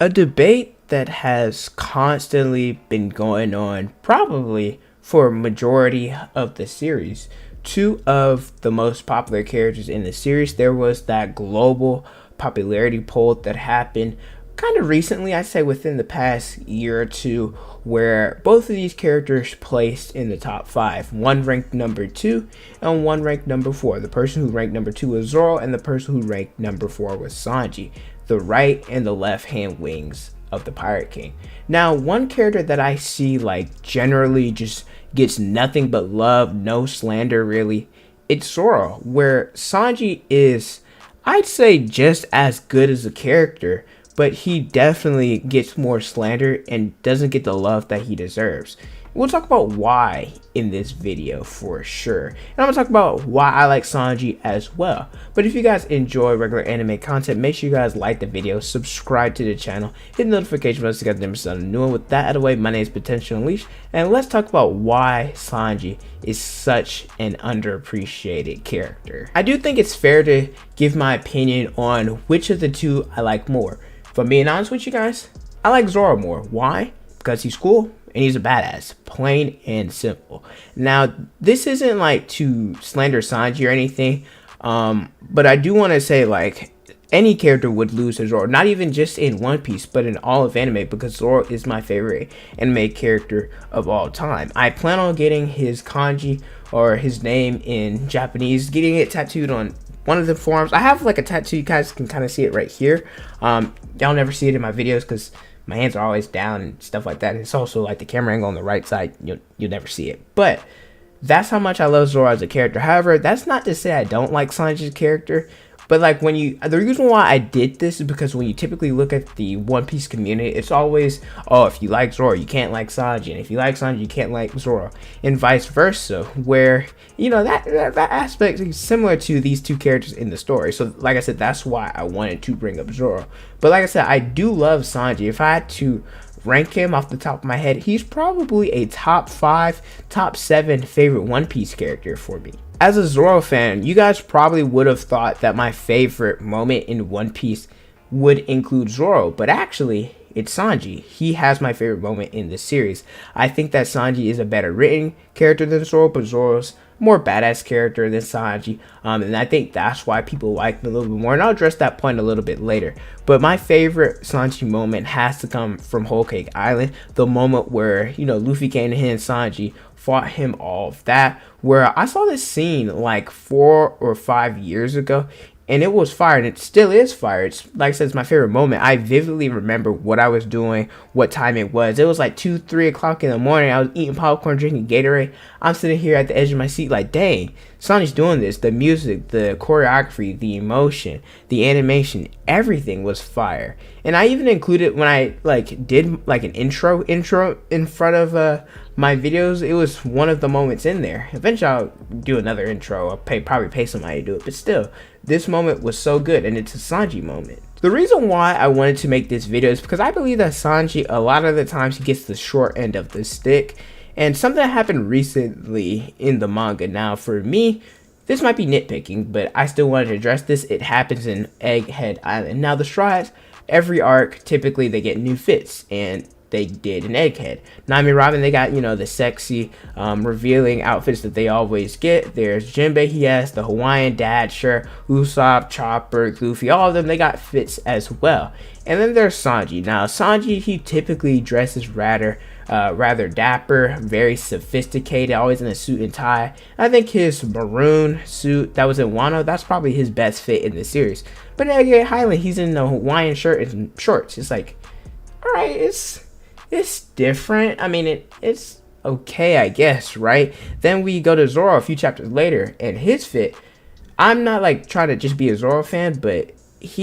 A debate that has constantly been going on probably for a majority of the series. Two of the most popular characters in the series, there was that global popularity poll that happened kind of recently, I'd say within the past year or two, where both of these characters placed in the top five. One ranked number two and one ranked number four. The person who ranked number two was Zoro, and the person who ranked number four was Sanji, the right and the left hand wings of the Pirate King. Now, one character that I see like generally just gets nothing but love, no slander really, it's Zoro, where Sanji is, I'd say, just as good as a character, but he definitely gets more slander and doesn't get the love that he deserves. We'll talk about why in this video for sure. And I'm going to talk about why I like Sanji as well. But if you guys enjoy regular anime content, make sure you guys like the video, subscribe to the channel, hit the notification button so you guys never miss a new one. With that out of the way, my name is Potential Unleashed, and let's talk about why Sanji is such an underappreciated character. I do think it's fair to give my opinion on which of the two I like more. If I'm being honest with you guys, I like Zoro more. Why? Because he's cool and he's a badass, plain and simple. Now, this isn't like to slander Sanji or anything, but I do want to say like any character would lose to Zoro, not even just in One Piece, but in all of anime, because Zoro is my favorite anime character of all time. I plan on getting his kanji or his name in Japanese, getting it tattooed on one of the forearms. I have like a tattoo, you guys can kind of see it right here. Y'all never see it in my videos because my hands are always down and stuff like that. It's also like the camera angle on the right side, you'll never see it. But that's how much I love Zoro as a character. However, that's not to say I don't like Sanji's character. But like the reason why I did this is because when you typically look at the One Piece community, it's always, oh, if you like Zoro, you can't like Sanji, and if you like Sanji, you can't like Zoro, and vice versa. Where that aspect is similar to these two characters in the story. So like I said, that's why I wanted to bring up Zoro. But like I said, I do love Sanji. If I had to rank him off the top of my head, he's probably a top 5, top 7 favorite One Piece character for me. As a Zoro fan, you guys probably would have thought that my favorite moment in One Piece would include Zoro, but actually, it's Sanji. He has my favorite moment in this series. I think that Sanji is a better written character than Zoro, but Zoro's more badass character than Sanji, and I think that's why people like him a little bit more, and I'll address that point a little bit later. But my favorite Sanji moment has to come from Whole Cake Island, the moment where Luffy came to him and Sanji fought him off. That where I saw this scene like 4 or 5 years ago, and it was fire, and it still is fire. It's like I said, it's my favorite moment. I vividly remember what I was doing, what time it was. It was like 2-3 o'clock in the morning. I was eating popcorn, drinking Gatorade. I'm sitting here at the edge of my seat like, dang, Sanji's doing this. The music, the choreography, the emotion, the animation, everything was fire. And I even included when I did like an intro in front of my videos. It was one of the moments in there. Eventually I'll do another intro. I'll probably pay somebody to do it, but still, this moment was so good, and it's a Sanji moment. The reason why I wanted to make this video is because I believe that Sanji, a lot of the times, he gets the short end of the stick, and something that happened recently in the manga. Now, for me, this might be nitpicking, but I still wanted to address this. It happens in Egghead Island. Now, the Straw Hats, every arc, typically they get new fits, and they did in Egghead. Nami and Robin, they got, the sexy, revealing outfits that they always get. There's Jinbei, he has the Hawaiian dad shirt, Usopp, Chopper, Goofy, all of them, they got fits as well. And then there's Sanji. Now, Sanji, he typically dresses rather dapper, very sophisticated, always in a suit and tie. I think his maroon suit that was in Wano, that's probably his best fit in the series. But in Egghead Island, he's in the Hawaiian shirt and shorts. It's like, all right, it's different. I mean, it's okay, I guess, right? Then we go to Zoro a few chapters later, and his fit, I'm not like trying to just be a Zoro fan, but this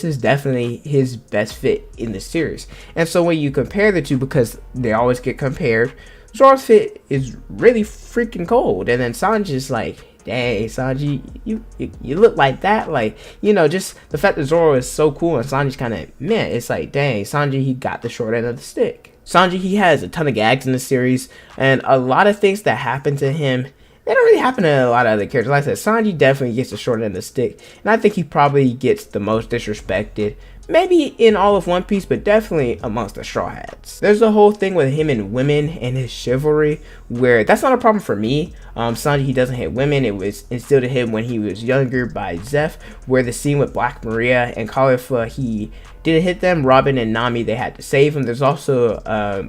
is definitely his best fit in the series. And so when you compare the two, because they always get compared, Zoro's fit is really freaking cold, and then Sanji's like, dang, Sanji, you look like that, like, just the fact that Zoro is so cool and Sanji's kind of meh. It's like, dang, Sanji, he got the short end of the stick. Sanji, he has a ton of gags in the series, and a lot of things that happen to him, they don't really happen to a lot of other characters. Like I said, Sanji definitely gets the short end of the stick, and I think he probably gets the most disrespected maybe in all of One Piece, but definitely amongst the Straw Hats. There's the whole thing with him and women and his chivalry, where that's not a problem for me. Sanji, he doesn't hit women. It was instilled in him when he was younger by Zeph, where the scene with Black Maria and Caulifla, he didn't hit them. Robin and Nami, they had to save him. There's also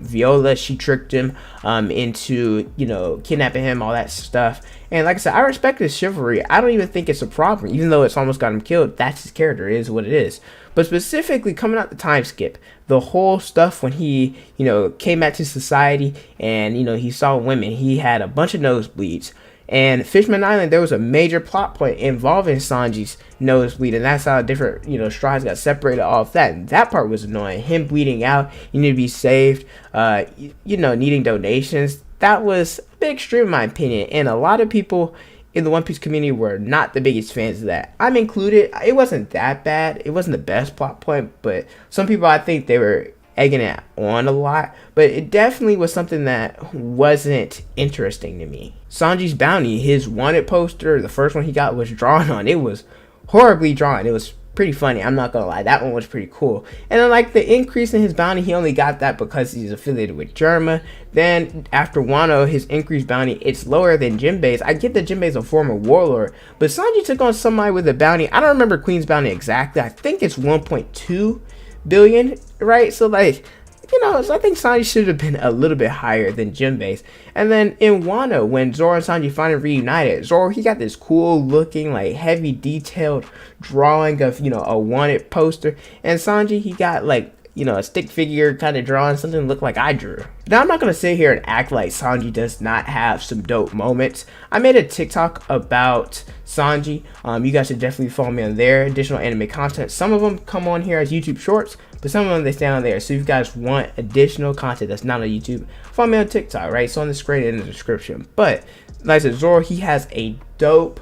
Viola, she tricked him into, you know, kidnapping him, all that stuff. And like I said, I respect his chivalry. I don't even think it's a problem, even though it's almost got him killed. That's his character, it is what it is. But specifically coming out the time skip, the whole stuff when he, you know, came back to society and, you know, he saw women, he had a bunch of nosebleeds. And Fishman Island, there was a major plot point involving Sanji's nosebleed, and that's how different, you know, straws got separated off that. And that part was annoying. Him bleeding out, you need to be saved, you know, needing donations. That was a bit extreme in my opinion, and a lot of people in the One Piece community were not the biggest fans of that. I'm included. It wasn't that bad. It wasn't the best plot point, but some people, I think they were egging it on a lot, but it definitely was something that wasn't interesting to me. Sanji's bounty, his wanted poster, the first one he got was drawn on. It was horribly drawn. It was pretty funny, I'm not gonna lie. That one was pretty cool. And then like the increase in his bounty, he only got that because he's affiliated with Germa. Then after Wano, his increased bounty, it's lower than Jinbei's. I get that Jinbei's a former warlord, but Sanji took on somebody with a bounty. I don't remember Queen's bounty exactly. I think it's 1.2 billion, right? So like, you know, so I think Sanji should have been a little bit higher than Jinbei's. And then in Wano, when Zoro and Sanji finally reunited, Zoro, he got this cool looking, like heavy detailed drawing of, you know, a wanted poster. And Sanji, he got like, you know, a stick figure kind of drawing, something that looked like I drew. Now, I'm not going to sit here and act like Sanji does not have some dope moments. I made a TikTok about Sanji. You guys should definitely follow me on there. Additional anime content. Some of them come on here as YouTube shorts, but some of them, they stay on there. So if you guys want additional content that's not on YouTube, follow me on TikTok, right? So on the screen in the description. But like I said, Zoro, he has a dope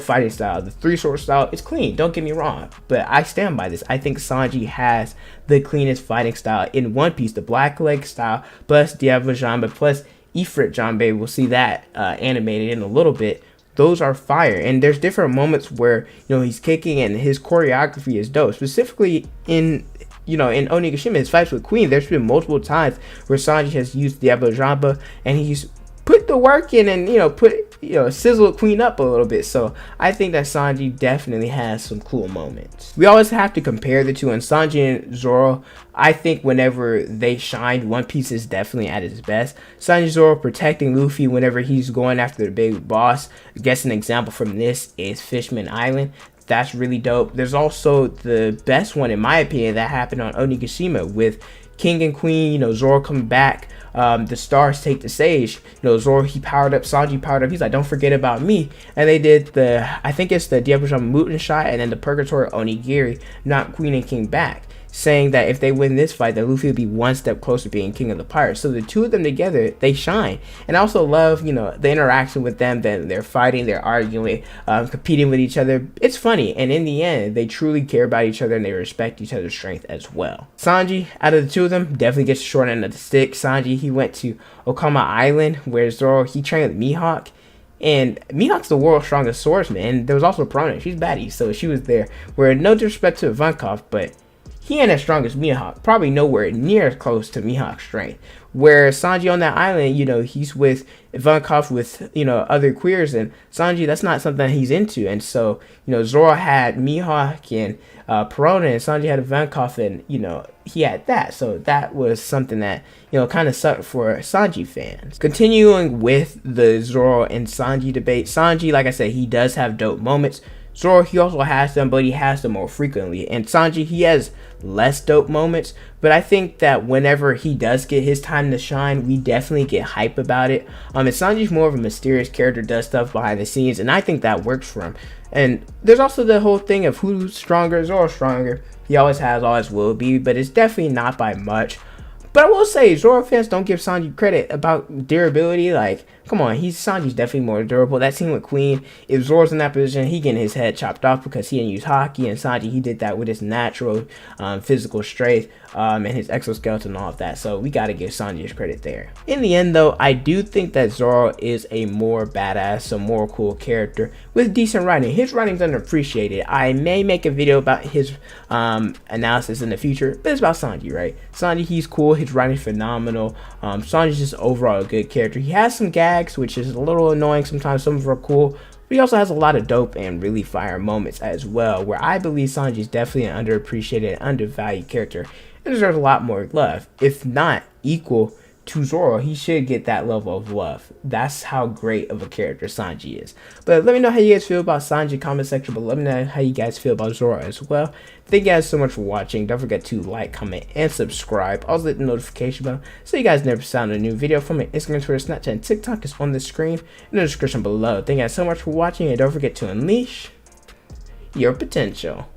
fighting style. The three sword style, it's clean, don't get me wrong, but I stand by this. I think Sanji has the cleanest fighting style in One Piece. The black leg style plus Diable Jambe plus Ifrit Jambe, we'll see that animated in a little bit. Those are fire, and there's different moments where, you know, he's kicking and his choreography is dope. Specifically in, you know, in Onigashima, his fights with Queen, there's been multiple times where Sanji has used Diable Jambe and he's put the work in and, you know, sizzle Queen up a little bit. So I think that Sanji definitely has some cool moments. We always have to compare the two, and Sanji and Zoro, I think whenever they shined, One Piece is definitely at its best. Sanji Zoro protecting Luffy whenever he's going after the big boss. I guess an example from this is Fishman Island. That's really dope. There's also the best one, in my opinion, that happened on Onigashima with King and Queen, you know, Zoro coming back. The stars take the stage. You know, Zoro, he powered up, Sanji powered up. He's like, don't forget about me. And they did the, I think it's the Diable Jambe Muten shot, and then the Purgatory Onigiri knocked Queen and King back, saying that if they win this fight, that Luffy will be one step closer to being king of the pirates. So the two of them together, they shine. And I also love, you know, the interaction with them. Then they're fighting, they're arguing, competing with each other. It's funny, and in the end, they truly care about each other and they respect each other's strength as well. Sanji, out of the two of them, definitely gets the short end of the stick. Sanji, he went to Okama Island, where Zoro, he trained with Mihawk. And Mihawk's the world's strongest swordsman. And there was also Perona, she's baddie, so she was there. Where no disrespect to Ivankov, but he ain't as strong as Mihawk, probably nowhere near close to Mihawk's strength. Where Sanji on that island, you know, he's with Ivankov, with, you know, other queers, and Sanji, that's not something he's into. And so, you know, Zoro had Mihawk and Perona, and Sanji had Ivankov, and, you know, he had that. So that was something that, you know, kind of sucked for Sanji fans. Continuing with the Zoro and Sanji debate, Sanji, like I said, he does have dope moments. Zoro, he also has them, but he has them more frequently. And Sanji, he has less dope moments, but I think that whenever he does get his time to shine, we definitely get hype about it. And Sanji's more of a mysterious character, does stuff behind the scenes, and I think that works for him. And there's also the whole thing of who's stronger. Zoro's stronger. He always has, always will be, but it's definitely not by much. But I will say, Zoro fans don't give Sanji credit about durability. Like, Come on, Sanji's definitely more durable. That scene with Queen, if Zoro's in that position, he getting his head chopped off because he didn't use Haki, and Sanji, he did that with his natural physical strength and his exoskeleton and all of that. So we got to give Sanji his credit there. In the end, though, I do think that Zoro is a more badass, a more cool character with decent writing. His writing's underappreciated. I may make a video about his analysis in the future, but it's about Sanji, right? Sanji, he's cool. His writing's phenomenal. Sanji's just overall a good character. He has some gags, which is a little annoying sometimes. Some of them are cool, but he also has a lot of dope and really fire moments as well, where I believe Sanji is definitely an underappreciated, undervalued character and deserves a lot more love, if not equal to Zoro. He should get that level of love. That's how great of a character Sanji is. But let me know how you guys feel about Sanji, comment section below. Let me know how you guys feel about Zoro as well. Thank you guys so much for watching. Don't forget to like, comment, and subscribe. Also hit the notification bell so you guys never sound a new video from me. Instagram, Twitter, Snapchat, and TikTok is on the screen in the description below. Thank you guys so much for watching, and don't forget to unleash your potential.